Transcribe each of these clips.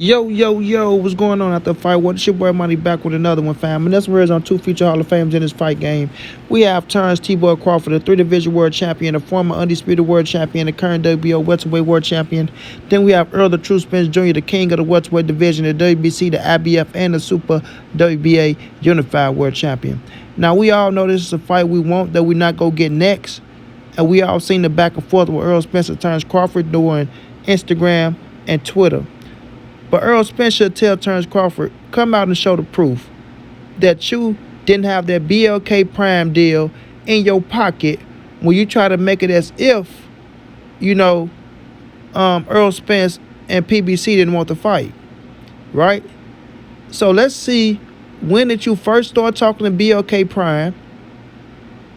Yo, what's going on after the fight? What? It's your boy Money back with another one, fam. And that's where it's on two future Hall of Fames in this fight game. We have Terence T-Boy Crawford, a three-division world champion, a former undisputed world champion, a current WBO welterweight world champion. Then we have Errol, the True Spence Jr., the king of the welterweight division, the WBC, the IBF, and the Super WBA unified world champion. Now, we all know this is a fight we want that we not go get next. And we all seen the back and forth with Errol Spence and Terence Crawford doing Instagram and Twitter. But Errol Spence should tell Terence Crawford, come out and show the proof that you didn't have that BLK Prime deal in your pocket when you try to make it as if, Errol Spence and PBC didn't want to fight, right? So let's see, when did you first start talking to BLK Prime?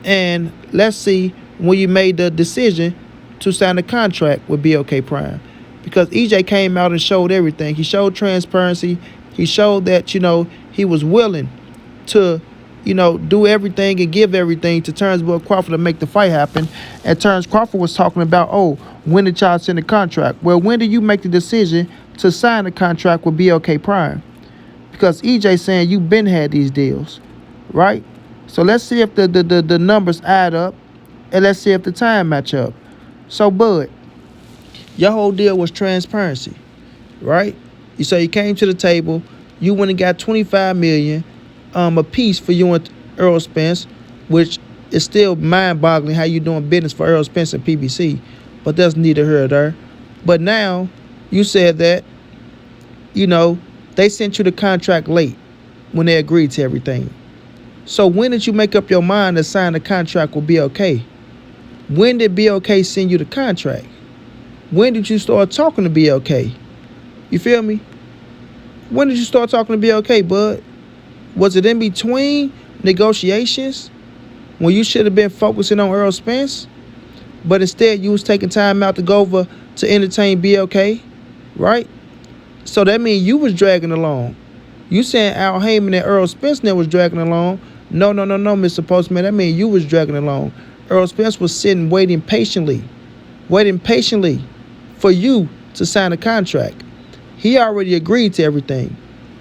And let's see when you made the decision to sign a contract with BLK Prime. Because EJ came out and showed everything. He showed transparency. He showed that, he was willing to, do everything and give everything to Terence Crawford to make the fight happen. And Terence Crawford was talking about, when did y'all send the contract? Well, when did you make the decision to sign the contract with BLK Prime? Because EJ saying you been had these deals, right? So let's see if the numbers add up, and let's see if the time match up. So, Bud, your whole deal was transparency, right? So you came to the table, you went and got $25 million a piece for you and Errol Spence, which is still mind-boggling how you doing business for Errol Spence and PBC, but that's neither here nor there. But now you said that, they sent you the contract late when they agreed to everything. So when did you make up your mind to sign the contract with BLK? When did BLK send you the contract? When did you start talking to BLK? You feel me? When did you start talking to BLK, bud? Was it in between negotiations when you should have been focusing on Errol Spence? But instead you was taking time out to go over to entertain BLK, right? So that means you was dragging along. You saying Al Heyman and Errol Spence was dragging along. No, Mr. Postman. That means you was dragging along. Errol Spence was sitting waiting patiently for you to sign a contract. He already agreed to everything.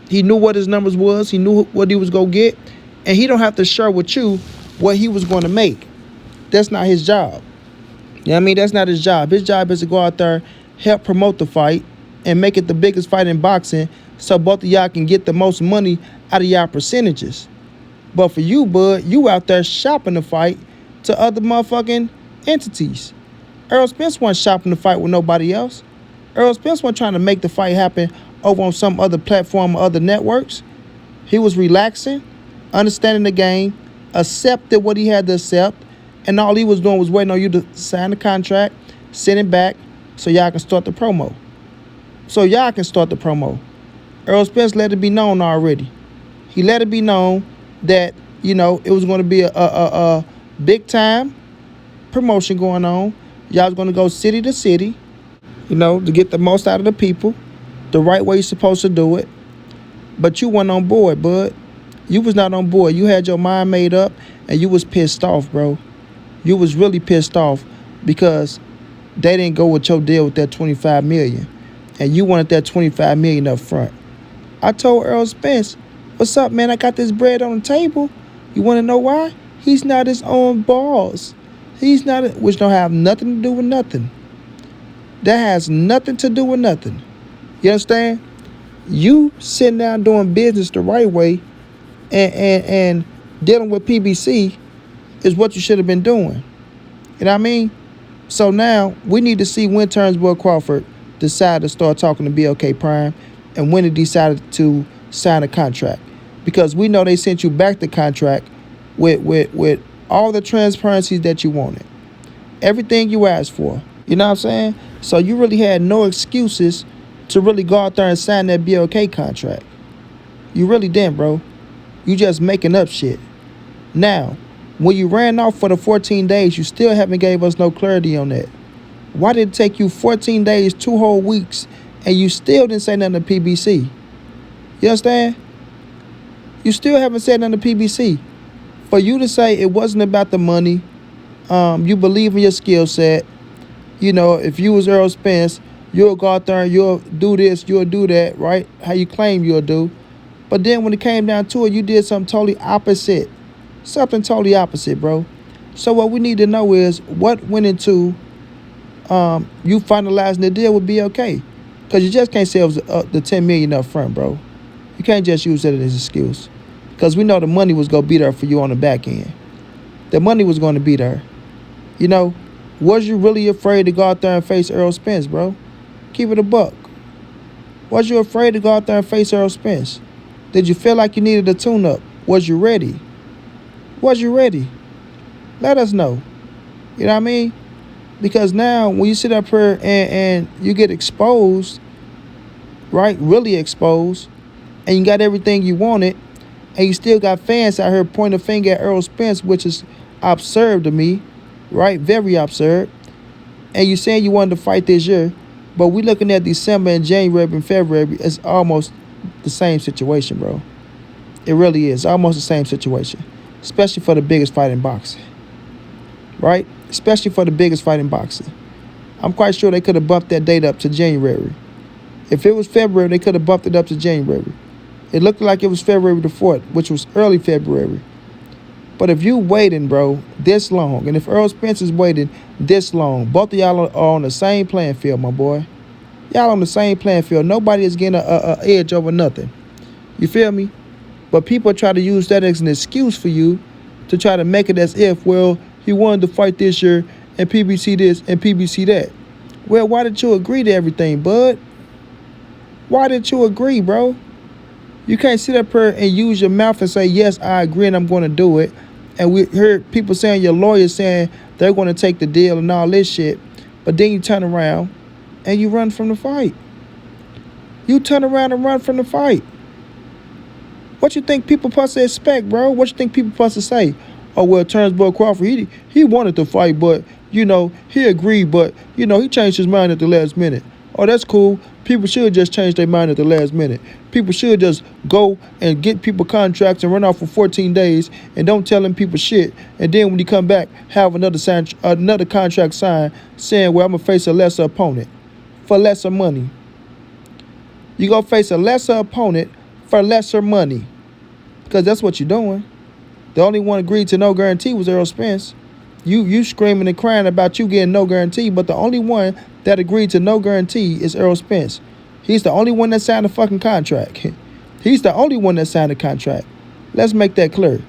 He knew what his numbers was. He knew what he was going to get. And he don't have to share with you what he was going to make. That's not his job. You know what I mean? That's not his job. His job is to go out there, help promote the fight, and make it the biggest fight in boxing so both of y'all can get the most money out of y'all percentages. But for you, bud, you out there shopping the fight to other motherfucking entities. Errol Spence wasn't shopping the fight with nobody else. Errol Spence wasn't trying to make the fight happen over on some other platform or other networks. He was relaxing, understanding the game, accepted what he had to accept, and all he was doing was waiting on you to sign the contract, send it back, so y'all can start the promo. Errol Spence let it be known already. He let it be known that, it was going to be a big-time promotion going on. Y'all was going to go city to city, to get the most out of the people, the right way you're supposed to do it. But you weren't on board, bud. You was not on board. You had your mind made up, and you was pissed off, bro. You was really pissed off because they didn't go with your deal with that $25 million, and you wanted that $25 million up front. I told Errol Spence, what's up, man? I got this bread on the table. You want to know why? He's not his own boss. Which don't have nothing to do with nothing. That has nothing to do with nothing. You understand? You sitting down doing business the right way and dealing with PBC is what you should have been doing. You know what I mean? So now we need to see when Terence Crawford decided to start talking to BLK Prime and when he decided to sign a contract. Because we know they sent you back the contract with all the transparencies that you wanted. Everything you asked for. You know what I'm saying? So you really had no excuses to really go out there and sign that BLK contract. You really didn't, bro. You just making up shit. Now, when you ran off for the 14 days, you still haven't gave us no clarity on that. Why did it take you 14 days, 2 whole weeks, and you still didn't say nothing to PBC? You understand? You still haven't said nothing to PBC. For you to say it wasn't about the money, you believe in your skill set. If you was Errol Spence, You'll go out there and you'll do this, you'll do that, right? How you claim you'll do. But then when it came down to it, you did something totally opposite. Something totally opposite, bro. So what we need to know is what went into you finalizing the deal with BOK. Because you just can't say it was the $10 million up front, bro. You can't just use that as an excuse. Because we know the money was going to be there for you on the back end. The money was going to be there. You know, was you really afraid to go out there and face Errol Spence, bro? Keep it a buck. Was you afraid to go out there and face Errol Spence? Did you feel like you needed a tune-up? Was you ready? Was you ready? Let us know. You know what I mean? Because now when you sit up here and you get exposed, right, really exposed, and you got everything you wanted, and you still got fans out here pointing a finger at Errol Spence, which is absurd to me, right, very absurd, and you saying you wanted to fight this year, but we looking at December and January and February, it's almost the same situation, bro. It really is almost the same situation, especially for the biggest fight in boxing, right? Especially for the biggest fight in boxing. I'm quite sure they could have bumped that date up to January. If it was February, they could have bumped it up to January. It looked like it was February the 4th, which was early February. But if you waiting, bro, this long, and if Errol Spence is waiting this long, both of y'all are on the same playing field, my boy. Y'all on the same playing field. Nobody is getting a edge over nothing. You feel me? But people try to use that as an excuse for you to try to make it as if, well, he wanted to fight this year and PBC this and PBC that. Well, why did you agree to everything, bud? Why did you agree, bro? You can't sit up here and use your mouth and say, yes, I agree and I'm going to do it. And we heard people saying, your lawyers saying they're going to take the deal and all this shit. But then you turn around and you run from the fight. You turn around and run from the fight. What you think people supposed to expect, bro? What you think people supposed to say? Oh, well, Terence Crawford, he wanted to fight, but, you know, he agreed, but, you know, he changed his mind at the last minute. Oh, that's cool. People should just change their mind at the last minute. People should just go and get people contracts and run off for 14 days and don't tell them people shit. And then when you come back, have another contract signed saying, well, I'm going to face a lesser opponent for lesser money. You're going to face a lesser opponent for lesser money because that's what you're doing. The only one agreed to no guarantee was Errol Spence. You screaming and crying about you getting no guarantee, but the only one that agreed to no guarantee is Errol Spence. He's the only one that signed a fucking contract. He's the only one that signed a contract. Let's make that clear.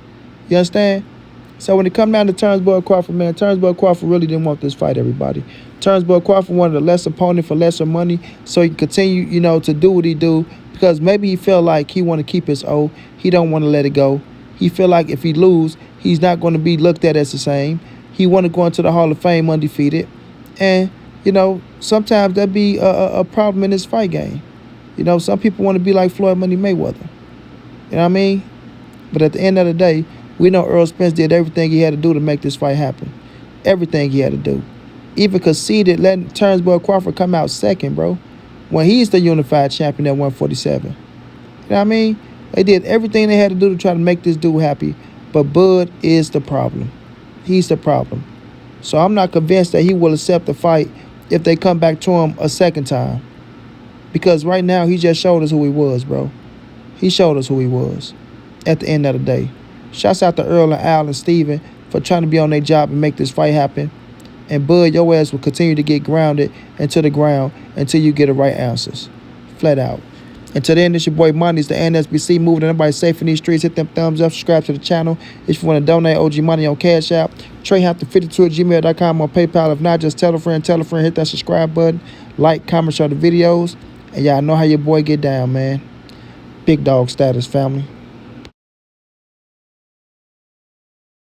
You understand? So when it come down to Terence Crawford, man, Terence Crawford really didn't want this fight, everybody. Terence Crawford wanted a less opponent for lesser money so he can continue, you know, to do what he do because maybe he felt like he want to keep his O. He don't want to let it go. He feel like if he lose, he's not going to be looked at as the same. He want to go into the Hall of Fame undefeated. And, you know, sometimes that be a problem in this fight game. You know, some people want to be like Floyd Money Mayweather. You know what I mean? But at the end of the day, we know Errol Spence did everything he had to do to make this fight happen. Everything he had to do. Even conceded letting Terence Crawford come out second, bro, when he's the unified champion at 147. You know what I mean? They did everything they had to do to try to make this dude happy. But Bud is the problem. He's the problem. So I'm not convinced that he will accept the fight if they come back to him a second time. Because right now, he just showed us who he was, bro. He showed us who he was at the end of the day. Shouts out to Errol and Al and Steven for trying to be on their job and make this fight happen. And Bud, your ass will continue to get grounded into the ground until you get the right answers. Flat out. Until then, it's your boy Money. It's the NSBC moving everybody safe in these streets. Hit them thumbs up, subscribe to the channel. If you want to donate OG Money on Cash App, TreyHampton52@gmail.com on PayPal. If not, just tell a friend, hit that subscribe button, like, comment, share the videos. And y'all know how your boy get down, man. Big dog status, family.